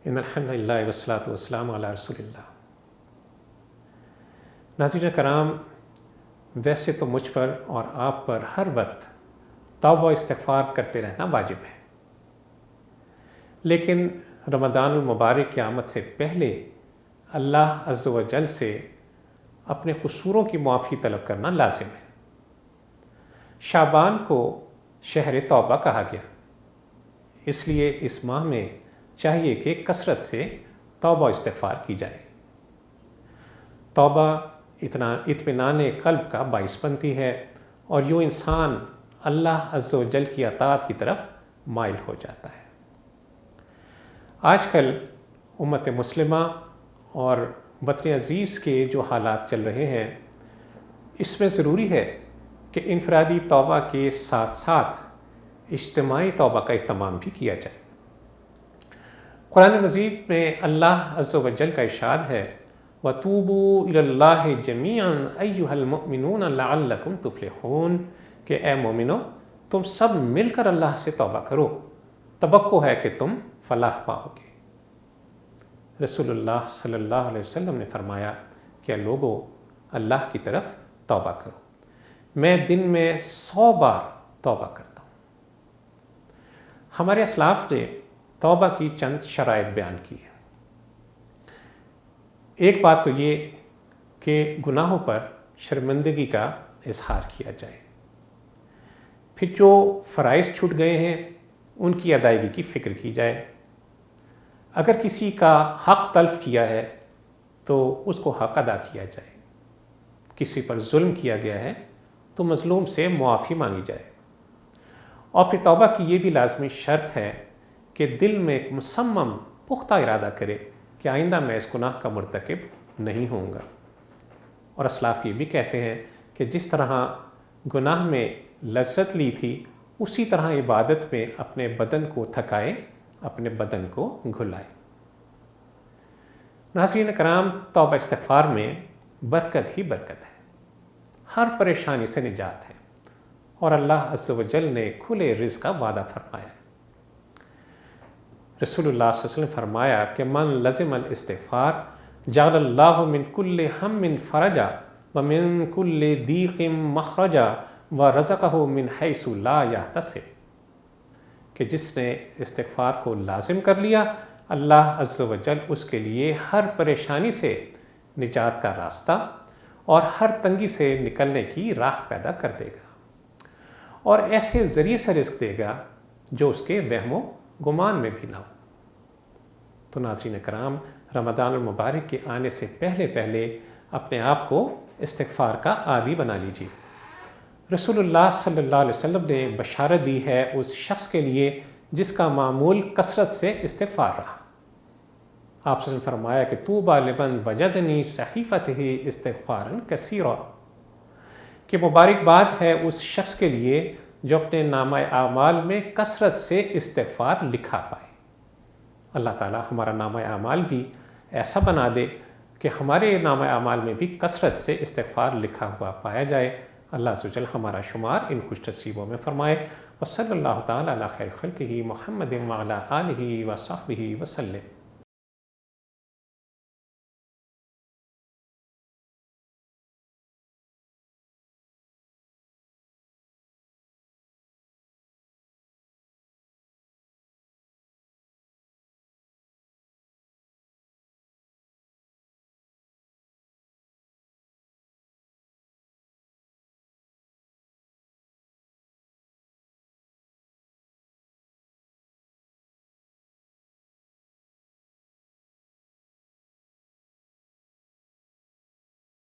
ان الحمد للہ والصلاۃ والسلام علی رسول اللہ۔ ناظرین کرام، ویسے تو مجھ پر اور آپ پر ہر وقت توبہ و استغفار کرتے رہنا واجب ہے، لیکن رمضان المبارک کی آمد سے پہلے اللہ عز و جل سے اپنے قصوروں کی معافی طلب کرنا لازم ہے۔ شعبان کو شہر توبہ کہا گیا، اس لیے اس ماہ میں چاہیے کہ کثرت سے توبہ و استغفار کی جائے۔ توبہ اطمینان قلب کا باعث بنتی ہے اور یوں انسان اللہ عز و جل کی اطاعت کی طرف مائل ہو جاتا ہے۔ آج کل امت مسلمہ اور وطن عزیز کے جو حالات چل رہے ہیں، اس میں ضروری ہے کہ انفرادی توبہ کے ساتھ ساتھ اجتماعی توبہ کا اہتمام بھی کیا جائے۔ قرآن مجید میں اللہ عز و جل کا ارشاد ہے وَتُوبُوا إِلَى اللَّهِ جَمِيعًا أَيُّهَا الْمُؤْمِنُونَ لَعَلَّكُمْ تُفْلِحُونَ کہ اے مومنو، تم سب مل کر اللہ سے توبہ کرو، توقع ہے کہ تم فلاح پاؤ گے۔ رسول اللہ صلی اللہ علیہ وسلم نے فرمایا کہ لوگو اللہ کی طرف توبہ کرو، میں دن میں 100 بار توبہ کرتا ہوں۔ ہمارے اسلاف نے توبہ کی چند شرائط بیان کی ہے۔ ایک بات تو یہ کہ گناہوں پر شرمندگی کا اظہار کیا جائے، پھر جو فرائض چھوٹ گئے ہیں ان کی ادائیگی کی فکر کی جائے، اگر کسی کا حق تلف کیا ہے تو اس کو حق ادا کیا جائے، کسی پر ظلم کیا گیا ہے تو مظلوم سے معافی مانگی جائے، اور پھر توبہ کی یہ بھی لازمی شرط ہے کہ دل میں ایک مصمم پختہ ارادہ کرے کہ آئندہ میں اس گناہ کا مرتکب نہیں ہوں گا۔ اور اسلاف یہ بھی کہتے ہیں کہ جس طرح گناہ میں لذت لی تھی، اسی طرح عبادت میں اپنے بدن کو تھکائے، اپنے بدن کو گھلائے۔ ناظرین کرام، توبہ استغفار میں برکت ہی برکت ہے، ہر پریشانی سے نجات ہے، اور اللہ عز و جل نے کھلے رزق کا وعدہ فرمایا ہے۔ رسول اللہ صلی اللہ علیہ وسلم فرمایا کہ من لزم الاستغفار جعل اللہ من کل ہم فرجا ومن کل ضیق مخرجا ورزقہ من حیث لا یحتسب کہ جس نے استغفار کو لازم کر لیا، اللہ عز و جل اس کے لیے ہر پریشانی سے نجات کا راستہ اور ہر تنگی سے نکلنے کی راہ پیدا کر دے گا، اور ایسے ذریعے سے رزق دے گا جو اس کے وہم و گمان میں بھی نہ ہو۔ تو ناظرین کرام، رمضان المبارک کے آنے سے پہلے اپنے آپ کو استغفار کا عادی بنا لیجیے۔ رسول اللہ صلی اللہ علیہ وسلم نے بشارت دی ہے اس شخص کے لیے جس کا معمول کثرت سے استغفار رہا۔ آپ صلی اللہ علیہ وسلم فرمایا کہ طوبیٰ لمن وجدنی صحیفتہ استغفارا کثیرا کہ مبارکباد ہے اس شخص کے لیے جو اپنے نامہ اعمال میں کثرت سے استغفار لکھا پائے۔ اللہ تعالی ہمارا نامہ اعمال بھی ایسا بنا دے کہ ہمارے نامہ اعمال میں بھی کثرت سے استغفار لکھا ہوا پایا جائے۔ اللہ عز و جل ہمارا شمار ان خوش نصیبوں میں فرمائے۔ وصلی اللہ تعالی علی خیر خلقہ محمد وعلی آلہ وصحبہ وسلم۔